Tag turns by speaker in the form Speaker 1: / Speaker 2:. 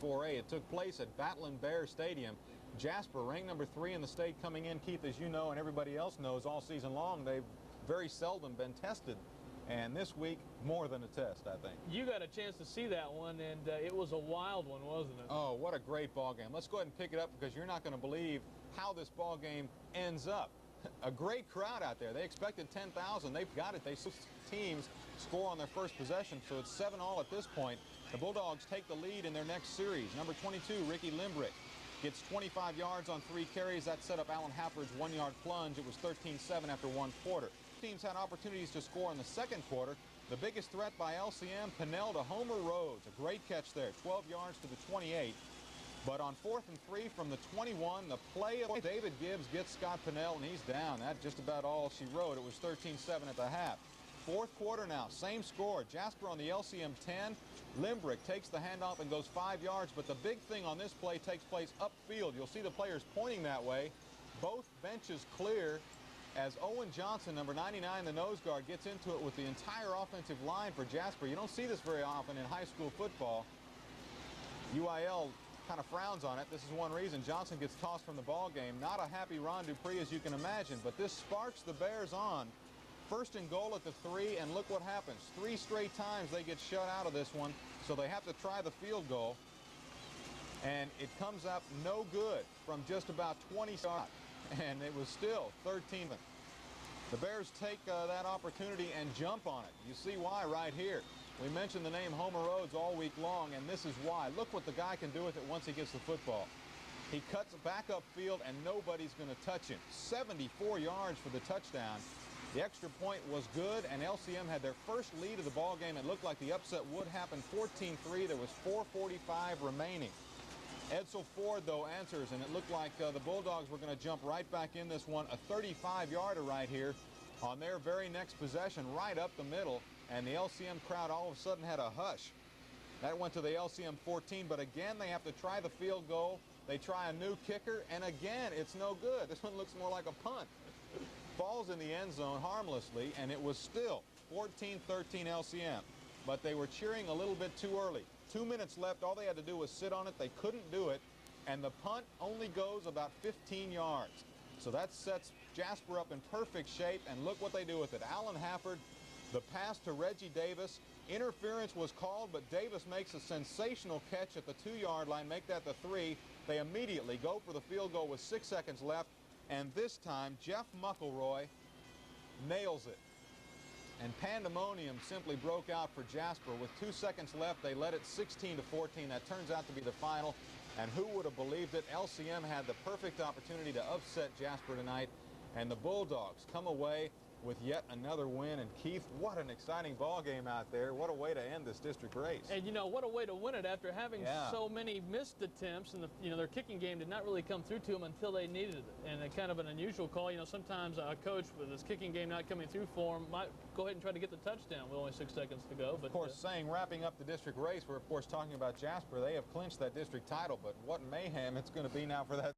Speaker 1: 4A. It took place at Battling Bear Stadium. Jasper, ranked number 3 in the state, coming in, Keith, as you know, and everybody else knows, all season long, they've very seldom been tested. And this week, more than a test, I think.
Speaker 2: You got a chance to see that one, and it was a wild one, wasn't it?
Speaker 1: Oh, what a great ball game. Let's go ahead and pick it up because you're not going to believe how this ball game ends up. A great crowd out there. They expected 10,000. They've got it. They teams score on their first possession, so it's 7-all at this point. The Bulldogs take the lead in their next series. Number 22, Ricky Limbrick, gets 25 yards on 3 carries. That set up Alan Hafford's 1-yard plunge. It was 13-7 after 1 quarter. Teams had opportunities to score in the second quarter. The biggest threat by LCM, Pinnell to Homer Rhodes. A great catch there, 12 yards to the 28. But on 4th and 3 from the 21, the play of David Gibbs gets Scott Pinnell, and he's down. That's just about all she wrote. It was 13-7 at the half. Fourth quarter now, same score. Jasper on the LCM 10. Limbrick takes the handoff and goes 5 yards, but the big thing on this play takes place upfield. You'll see the players pointing that way. Both benches clear as Owen Johnson, number 99, the nose guard, gets into it with the entire offensive line for Jasper. You don't see this very often in high school football. UIL kind of frowns on it. This is one reason. Johnson gets tossed from the ball game. Not a happy Ron Dupree, as you can imagine, but this sparks the Bears on. First and goal at the 3, and look what happens. 3 straight times they get shut out of this one, so they have to try the field goal. And it comes up no good from just about 20 shots, and it was still 13. The Bears take that opportunity and jump on it. You see why right here. We mentioned the name Homer Rhodes all week long, and this is why. Look what the guy can do with it once he gets the football. He cuts back upfield, and nobody's going to touch him. 74 yards for the touchdown. The extra point was good, and LCM had their first lead of the ball game. It looked like the upset would happen. 14-3. There was 4:45 remaining. Edsel Ford, though, answers, and it looked like the Bulldogs were going to jump right back in this one. A 35-yarder right here on their very next possession, right up the middle, and the LCM crowd all of a sudden had a hush. That went to the LCM 14, but again, they have to try the field goal. They try a new kicker, and again, it's no good. This one looks more like a punt. Falls in the end zone harmlessly, and it was still 14-13 LCM. But they were cheering a little bit too early. 2 minutes left. All they had to do was sit on it. They couldn't do it, and the punt only goes about 15 yards. So that sets Jasper up in perfect shape, and look what they do with it. Alan Hafford, the pass to Reggie Davis. Interference was called, but Davis makes a sensational catch at the 2-yard line, make that the 3. They immediately go for the field goal with 6 seconds left, and this time Jeff McElroy nails it. And pandemonium simply broke out for Jasper. With 2 seconds left, they led it 16-14. That turns out to be the final. And who would have believed it? LCM had the perfect opportunity to upset Jasper tonight. And the Bulldogs come away with yet another win. And Keith, what an exciting ball game out there. What a way to end this district race.
Speaker 2: And you know, what a way to win it after having so many missed attempts, and their kicking game did not really come through to them until they needed it. And a kind of an unusual call. You know, sometimes a coach with his kicking game not coming through for him might go ahead and try to get the touchdown with only 6 seconds to go. But
Speaker 1: of course, wrapping up the district race, we're of course talking about Jasper. They have clinched that district title, but what mayhem it's going to be now for that